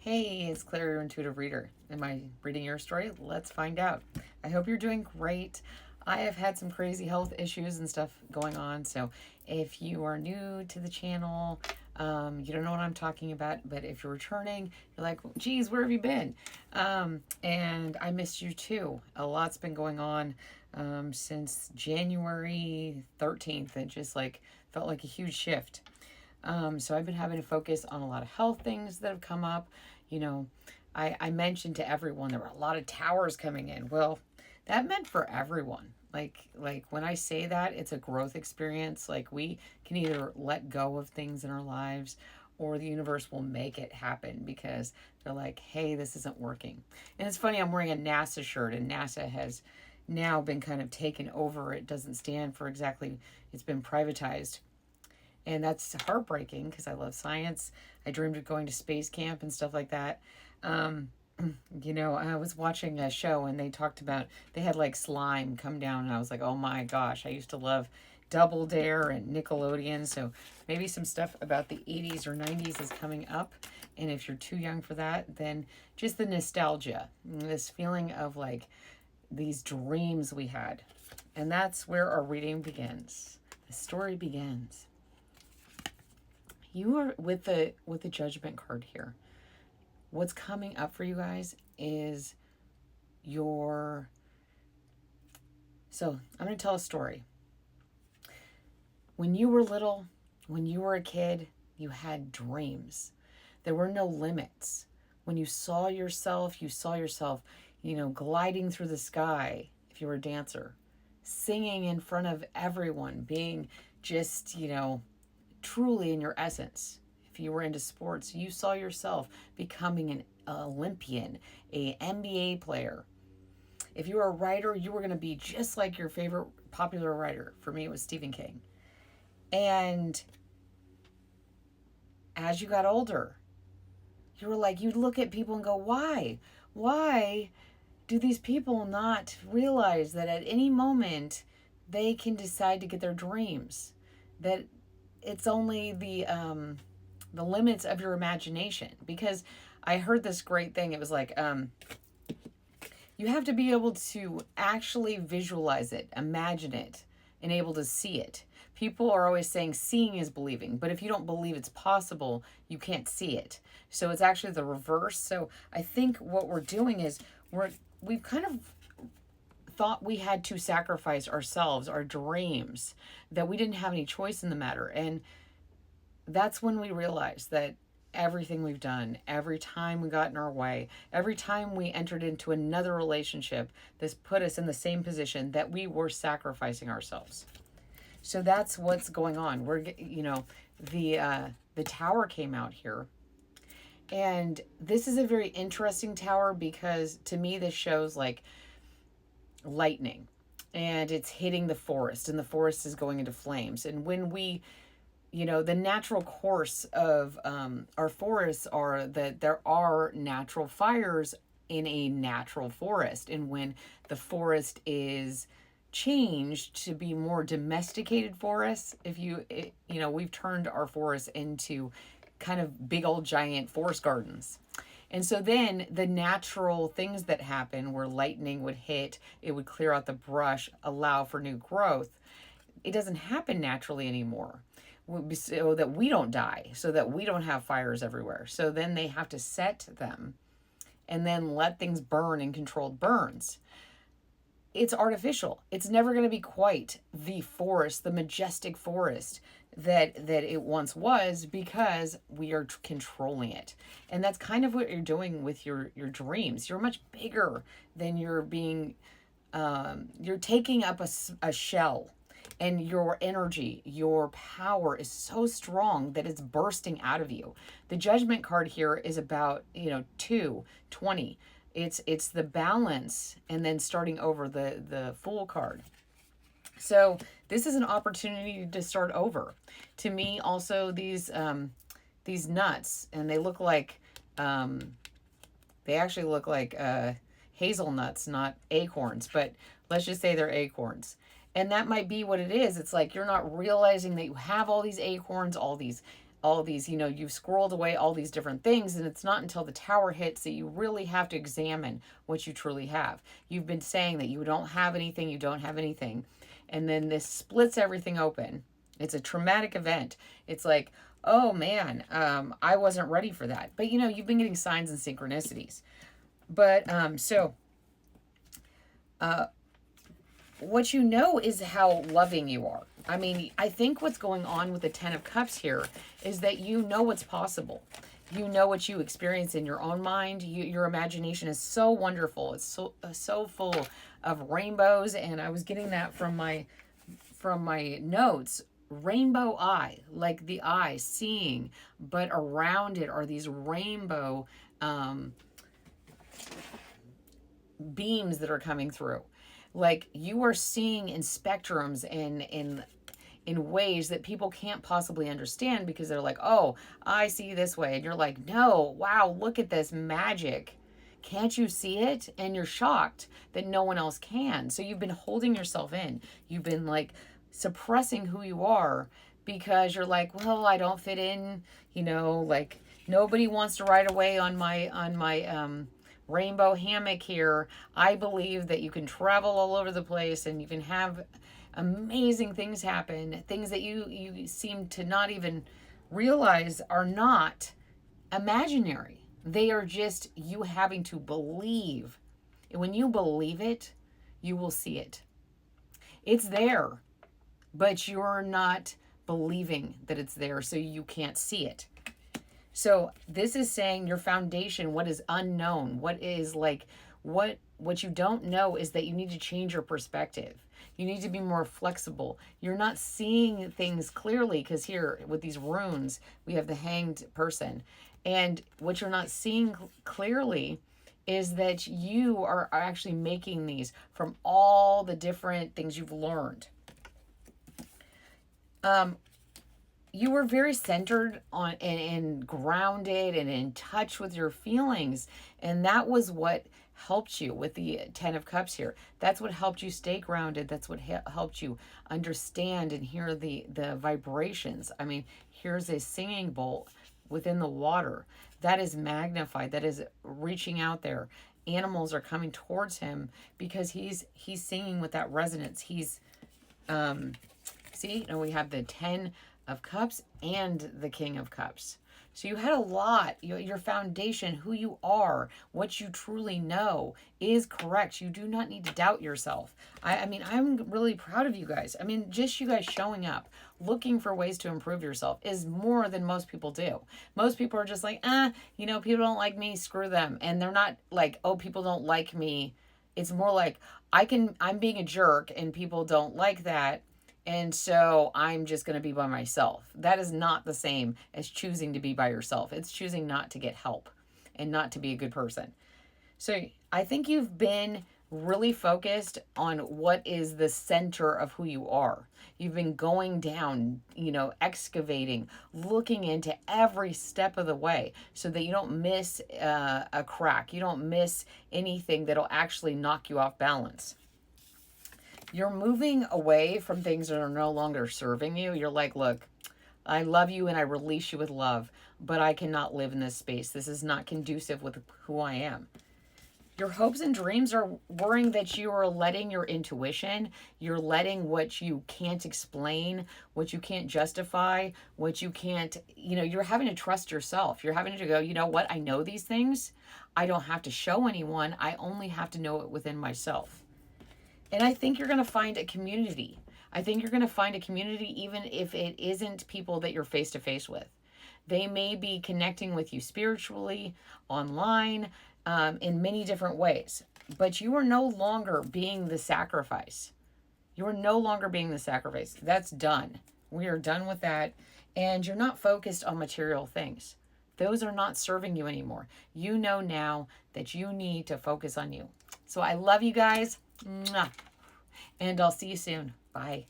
Hey, it's Claire, your intuitive reader. Am I reading your story? Let's find out. I hope you're doing great. I have had some crazy health issues and stuff going on. So if you are new to the channel, you don't know what I'm talking about. But if you're returning, you're like, geez, where have you been? And I missed you too. A lot's been going on since January 13th. It just like felt like a huge shift. So I've been having to focus on a lot of health things that have come up. You know, I mentioned to everyone there were a lot of towers coming in. Well, that meant for everyone. Like when I say that, it's a growth experience. Like we can either let go of things in our lives or the universe will make it happen because they're like, hey, this isn't working. And it's funny, I'm wearing a NASA shirt and NASA has now been kind of taken over. It doesn't stand for exactly, it's been privatized, and that's heartbreaking because I love science. I dreamed of going to space camp and stuff like that. Um, I was watching a show and they talked about they had like slime come down, and I was like, oh my gosh, I used to love Double Dare and Nickelodeon. So maybe some stuff about the 80s or 90s is coming up. And if you're too young for that, then just the nostalgia, this feeling of like these dreams we had. And that's where our reading begins. The story begins. You are with the judgment card here. What's coming up for you guys is your so I'm going to tell a story. When you were little, when you were a kid, you had dreams. There were no limits. When you saw yourself, gliding through the sky if you were a dancer, singing in front of everyone, being just, truly in your essence. If you were into sports, you saw yourself becoming an Olympian, a NBA player. If you were a writer, you were going to be just like your favorite popular writer. For me, it was Stephen King. And as you got older, you were like, you'd look at people and go, why? Why do these people not realize that at any moment they can decide to get their dreams? That it's only the limits of your imagination. Because I heard this great thing. It was like, you have to be able to actually visualize it, imagine it, and able to see it. People are always saying seeing is believing, but if you don't believe it's possible, you can't see it. So it's actually the reverse. So I think what we're doing is we've kind of thought we had to sacrifice ourselves, our dreams, that we didn't have any choice in the matter. And that's when we realized that everything we've done, every time we got in our way, every time we entered into another relationship, this put us in the same position that we were sacrificing ourselves. So that's what's going on. The tower came out here. And this is a very interesting tower because to me this shows like lightning, and it's hitting the forest, and the forest is going into flames. And when we, the natural course of our forests are that there are natural fires in a natural forest. And when the forest is changed to be more domesticated forests, we've turned our forests into kind of big old giant forest gardens. And so then the natural things that happen where lightning would hit, it would clear out the brush, allow for new growth. It doesn't happen naturally anymore, so that we don't die, so that we don't have fires everywhere. So then they have to set them and then let things burn in controlled burns. It's artificial. It's never going to be quite the forest, the majestic forest that it once was, because we are controlling it. And that's kind of what you're doing with your dreams. You're much bigger than you're being, you're taking up a shell, and your energy, your power is so strong that it's bursting out of you. The judgment card here is about, 20. It's the balance, and then starting over the Fool card. So this is an opportunity to start over. To me, also these nuts, and they look like they actually look like hazelnuts, not acorns, but let's just say they're acorns. And that might be what it is. It's like you're not realizing that you have all these acorns, all these all these, you've squirreled away all these different things. And it's not until the tower hits that you really have to examine what you truly have. You've been saying that you don't have anything, you don't have anything. And then this splits everything open. It's a traumatic event. It's like, oh man, I wasn't ready for that. But you've been getting signs and synchronicities. But what you know is how loving you are. I mean, I think what's going on with the Ten of Cups here is that you know what's possible. You know what you experience in your own mind. Your imagination is so wonderful. It's so full of rainbows. And I was getting that from my notes. Rainbow eye, like the eye seeing, but around it are these rainbow beams that are coming through. Like you are seeing in spectrums and in ways that people can't possibly understand, because they're like, oh, I see this way. And you're like, no, wow, look at this magic. Can't you see it? And you're shocked that no one else can. So you've been holding yourself in. You've been like suppressing who you are because you're like, well, I don't fit in, like nobody wants to ride away on my rainbow hammock here. I believe that you can travel all over the place and you can have amazing things happen, things that you seem to not even realize are not imaginary. They are just you having to believe. And when you believe it, you will see it. It's there, but you're not believing that it's there, so you can't see it. So this is saying your foundation, what is unknown, what is like, what you don't know is that you need to change your perspective. You need to be more flexible. You're not seeing things clearly because here with these runes, we have the hanged person. And what you're not seeing clearly is that you are actually making these from all the different things you've learned. You were very centered on and grounded and in touch with your feelings. And that was what helped you with the Ten of Cups here. That's what helped you stay grounded. That's what helped you understand and hear the vibrations. I mean, here's a singing bowl within the water. That is magnified. That is reaching out there. Animals are coming towards him because he's singing with that resonance. He's, see, we have the 10 of Cups and the King of Cups. So you had a lot. Your foundation, who you are, what you truly know is correct. You do not need to doubt yourself. I mean, I'm really proud of you guys. I mean, just you guys showing up, looking for ways to improve yourself is more than most people do. Most people are just like, people don't like me, screw them. And they're not like, oh, people don't like me. It's more like, I'm being a jerk and people don't like that. And so I'm just going to be by myself. That is not the same as choosing to be by yourself. It's choosing not to get help and not to be a good person. So I think you've been really focused on what is the center of who you are. You've been going down, excavating, looking into every step of the way so that you don't miss a crack. You don't miss anything that'll actually knock you off balance. You're moving away from things that are no longer serving you. You're like, look, I love you and I release you with love, but I cannot live in this space. This is not conducive with who I am. Your hopes and dreams are worrying that you are letting your intuition, you're letting what you can't explain, what you can't justify, what you can't, you're having to trust yourself. You're having to go, you know what? I know these things. I don't have to show anyone. I only have to know it within myself. And I think you're going to find a community. I think you're going to find a community even if it isn't people that you're face to face with. They may be connecting with you spiritually, online, in many different ways. But you are no longer being the sacrifice. You are no longer being the sacrifice. That's done. We are done with that. And you're not focused on material things. Those are not serving you anymore. You know now that you need to focus on you. So I love you guys. Mwah. And I'll see you soon. Bye.